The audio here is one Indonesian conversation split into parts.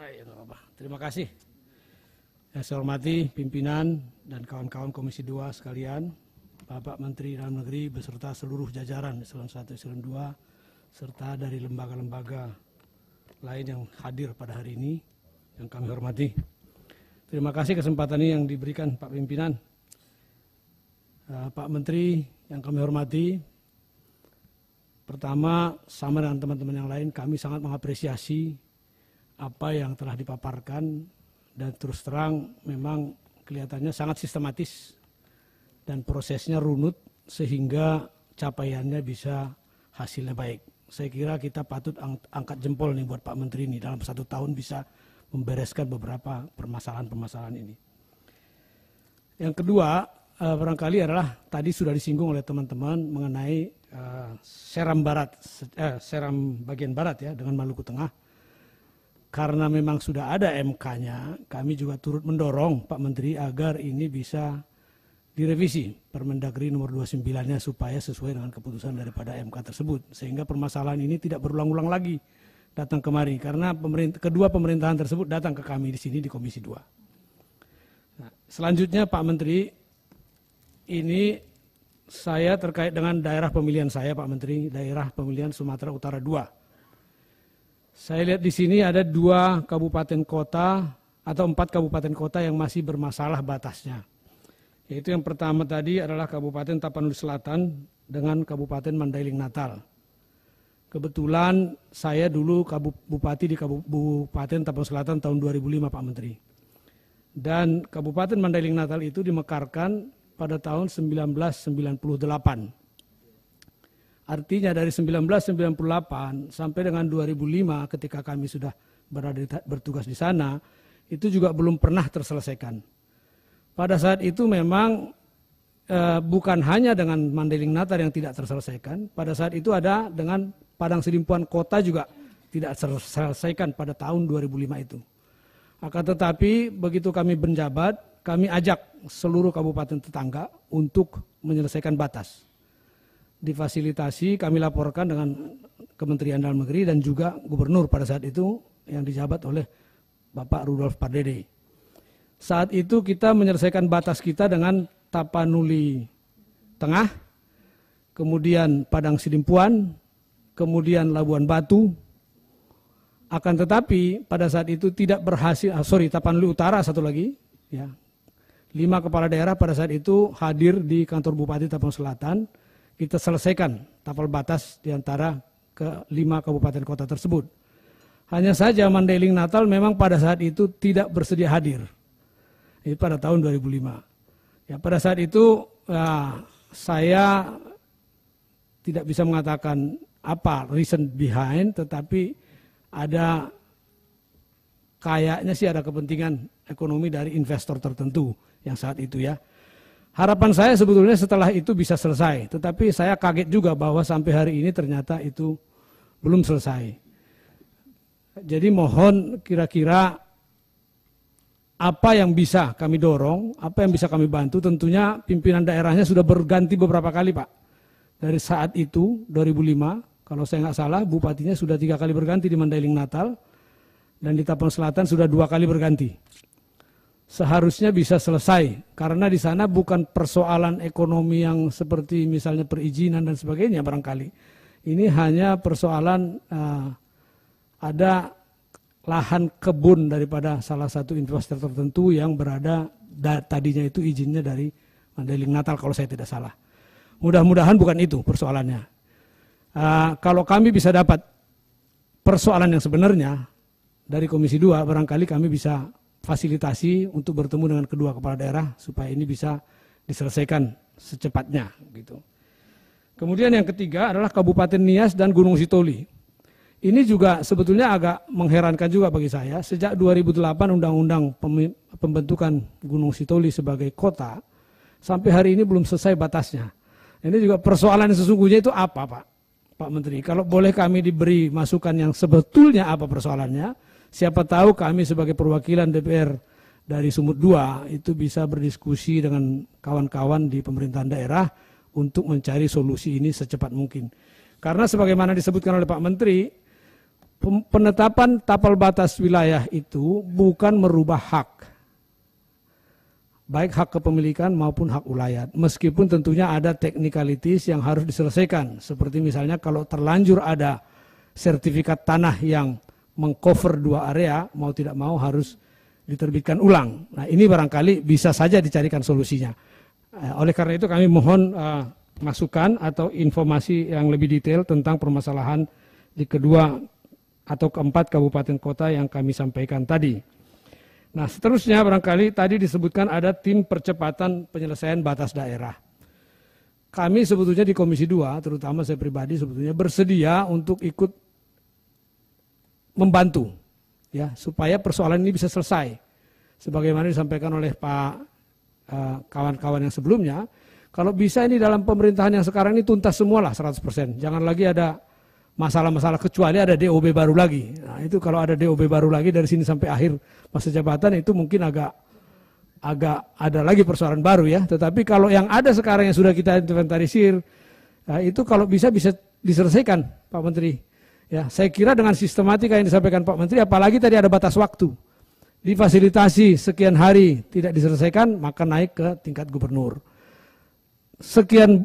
Baik, apa. Terima kasih. Yang saya hormati pimpinan dan kawan-kawan Komisi 2 sekalian, Bapak Menteri Dalam Negeri beserta seluruh jajaran Eselon 1, Eselon 2, serta dari lembaga-lembaga lain yang hadir pada hari ini yang kami hormati. Terima kasih kesempatan ini yang diberikan Pak Pimpinan. Pak Menteri yang kami hormati, pertama sama dengan teman-teman yang lain, kami sangat mengapresiasi apa yang telah dipaparkan dan terus terang memang kelihatannya sangat sistematis dan prosesnya runut sehingga capaiannya bisa hasilnya baik. Saya kira kita patut angkat jempol nih buat Pak Menteri ini dalam 1 tahun bisa membereskan beberapa permasalahan-permasalahan ini. Yang kedua, barangkali adalah tadi sudah disinggung oleh teman-teman mengenai Seram bagian barat ya dengan Maluku Tengah. Karena memang sudah ada MK-nya, kami juga turut mendorong Pak Menteri agar ini bisa direvisi Permendagri nomor 29-nya supaya sesuai dengan keputusan daripada MK tersebut. Sehingga permasalahan ini tidak berulang-ulang lagi datang kemari. Karena kedua pemerintahan tersebut datang ke kami di sini di Komisi 2. Nah, selanjutnya Pak Menteri, ini saya terkait dengan daerah pemilihan saya Pak Menteri, daerah pemilihan Sumatera Utara 2. Saya lihat di sini ada 2 kabupaten kota atau 4 kabupaten kota yang masih bermasalah batasnya. Yaitu yang pertama tadi adalah Kabupaten Tapanuli Selatan dengan Kabupaten Mandailing Natal. Kebetulan saya dulu bupati di Kabupaten Tapanuli Selatan tahun 2005 Pak Menteri. Dan Kabupaten Mandailing Natal itu dimekarkan pada tahun 1998. Artinya dari 1998 sampai dengan 2005 ketika kami sudah bertugas di sana, itu juga belum pernah terselesaikan. Pada saat itu memang bukan hanya dengan Mandailing Natal yang tidak terselesaikan, pada saat itu ada dengan Padang Sidimpuan Kota juga tidak terselesaikan pada tahun 2005 itu. Akan tetapi begitu kami menjabat, kami ajak seluruh kabupaten tetangga untuk menyelesaikan batas. Difasilitasi, kami laporkan dengan Kementerian Dalam Negeri dan juga Gubernur pada saat itu yang dijabat oleh Bapak Rudolf Pardede. Saat itu kita menyelesaikan batas kita dengan Tapanuli Tengah, kemudian Padang Sidimpuan, kemudian Labuan Batu. Akan tetapi pada saat itu tidak berhasil, Tapanuli Utara satu lagi, ya. 5 kepala daerah pada saat itu hadir di kantor Bupati Tapanuli Selatan. Kita selesaikan tapal batas di antara ke-5 kabupaten kota tersebut. Hanya saja Mandailing Natal memang pada saat itu tidak bersedia hadir. Itu pada tahun 2005. Ya, pada saat itu saya tidak bisa mengatakan apa reason behind, tetapi ada kayaknya sih ada kepentingan ekonomi dari investor tertentu yang saat itu ya. Harapan saya sebetulnya setelah itu bisa selesai, tetapi saya kaget juga bahwa sampai hari ini ternyata itu belum selesai. Jadi mohon kira-kira apa yang bisa kami dorong, apa yang bisa kami bantu, tentunya pimpinan daerahnya sudah berganti beberapa kali Pak. Dari saat itu, 2005, kalau saya nggak salah, bupatinya sudah 3 kali berganti di Mandailing Natal, dan di Tapanuli Selatan sudah 2 kali berganti. Seharusnya bisa selesai karena di sana bukan persoalan ekonomi yang seperti misalnya perizinan dan sebagainya barangkali. Ini hanya persoalan ada lahan kebun daripada salah satu investor tertentu yang berada tadinya itu izinnya dari Mandailing Natal kalau saya tidak salah. Mudah-mudahan bukan itu persoalannya. Kalau kami bisa dapat persoalan yang sebenarnya dari Komisi 2 barangkali kami bisa fasilitasi untuk bertemu dengan kedua kepala daerah supaya ini bisa diselesaikan secepatnya gitu. Kemudian yang ketiga adalah Kabupaten Nias dan Gunung Sitoli. Ini juga sebetulnya agak mengherankan juga bagi saya. Sejak 2008 Undang-Undang pembentukan Gunung Sitoli sebagai kota sampai hari ini belum selesai batasnya. Ini juga persoalan yang sesungguhnya itu apa Pak Menteri? Kalau boleh kami diberi masukan yang sebetulnya apa persoalannya? Siapa tahu kami sebagai perwakilan DPR dari Sumut 2 itu bisa berdiskusi dengan kawan-kawan di pemerintahan daerah untuk mencari solusi ini secepat mungkin. Karena sebagaimana disebutkan oleh Pak Menteri, penetapan tapal batas wilayah itu bukan merubah hak, baik hak kepemilikan maupun hak ulayat. Meskipun tentunya ada technicalities yang harus diselesaikan. Seperti misalnya kalau terlanjur ada sertifikat tanah yang mengcover 2 area, mau tidak mau harus diterbitkan ulang. Nah ini barangkali bisa saja dicarikan solusinya. Oleh karena itu kami mohon masukan atau informasi yang lebih detail tentang permasalahan di kedua atau keempat kabupaten kota yang kami sampaikan tadi. Nah seterusnya barangkali tadi disebutkan ada tim percepatan penyelesaian batas daerah. Kami sebetulnya di Komisi 2, terutama saya pribadi sebetulnya bersedia untuk ikut membantu ya supaya persoalan ini bisa selesai. Sebagaimana disampaikan oleh Pak kawan-kawan yang sebelumnya, kalau bisa ini dalam pemerintahan yang sekarang ini tuntas semualah 100%. Jangan lagi ada masalah-masalah kecuali ada DOB baru lagi. Nah, itu kalau ada DOB baru lagi dari sini sampai akhir masa jabatan itu mungkin agak ada lagi persoalan baru ya. Tetapi kalau yang ada sekarang yang sudah kita inventarisir, itu kalau bisa diselesaikan Pak Menteri. Ya, saya kira dengan sistematika yang disampaikan Pak Menteri, apalagi tadi ada batas waktu. Difasilitasi sekian hari tidak diselesaikan, maka naik ke tingkat gubernur. Sekian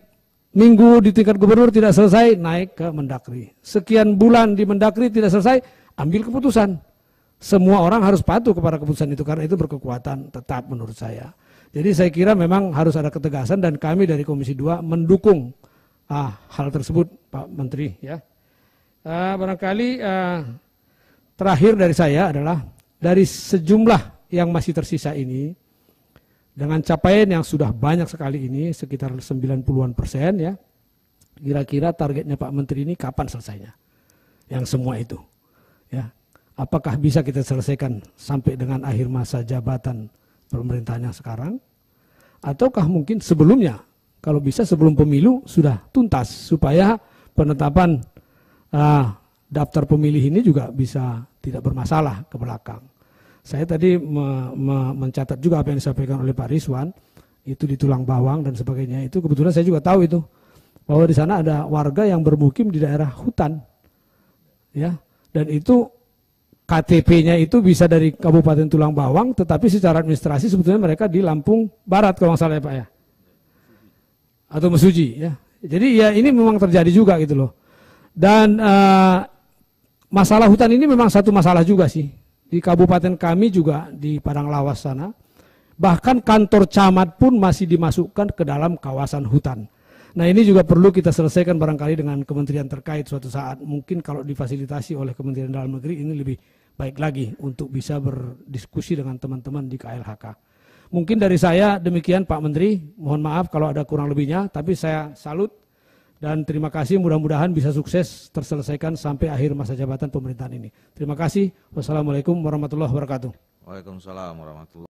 minggu di tingkat gubernur tidak selesai, naik ke Mendagri. Sekian bulan di Mendagri tidak selesai, ambil keputusan. Semua orang harus patuh kepada keputusan itu karena itu berkekuatan tetap menurut saya. Jadi saya kira memang harus ada ketegasan dan kami dari Komisi 2 mendukung hal tersebut Pak Menteri. Ya. Barangkali terakhir dari saya adalah dari sejumlah yang masih tersisa ini, dengan capaian yang sudah banyak sekali ini, sekitar 90-an% ya, kira-kira targetnya Pak Menteri ini kapan selesainya? Yang semua itu. Ya. Apakah bisa kita selesaikan sampai dengan akhir masa jabatan pemerintahan yang sekarang? Ataukah mungkin sebelumnya, kalau bisa sebelum pemilu sudah tuntas, supaya penetapan daftar pemilih ini juga bisa tidak bermasalah ke belakang. Saya tadi mencatat juga apa yang disampaikan oleh Pak Rizwan, itu di Tulang Bawang dan sebagainya. Itu kebetulan saya juga tahu itu, bahwa di sana ada warga yang bermukim di daerah hutan. Ya, dan itu KTP-nya itu bisa dari Kabupaten Tulang Bawang, tetapi secara administrasi sebetulnya mereka di Lampung Barat kalau nggak salah ya Pak ya. Atau Mesuji ya. Jadi ya ini memang terjadi juga gitu loh. Dan masalah hutan ini memang satu masalah juga sih. Di kabupaten kami juga di Padang Lawas sana, bahkan kantor camat pun masih dimasukkan ke dalam kawasan hutan. Nah ini juga perlu kita selesaikan barangkali dengan kementerian terkait suatu saat. Mungkin kalau difasilitasi oleh Kementerian Dalam Negeri ini lebih baik lagi untuk bisa berdiskusi dengan teman-teman di KLHK. Mungkin dari saya demikian Pak Menteri, mohon maaf kalau ada kurang lebihnya, tapi saya salut dan terima kasih, mudah-mudahan bisa sukses terselesaikan sampai akhir masa jabatan pemerintahan ini. Terima kasih. Wassalamualaikum warahmatullahi wabarakatuh. Waalaikumsalam warahmatullahi wabarakatuh.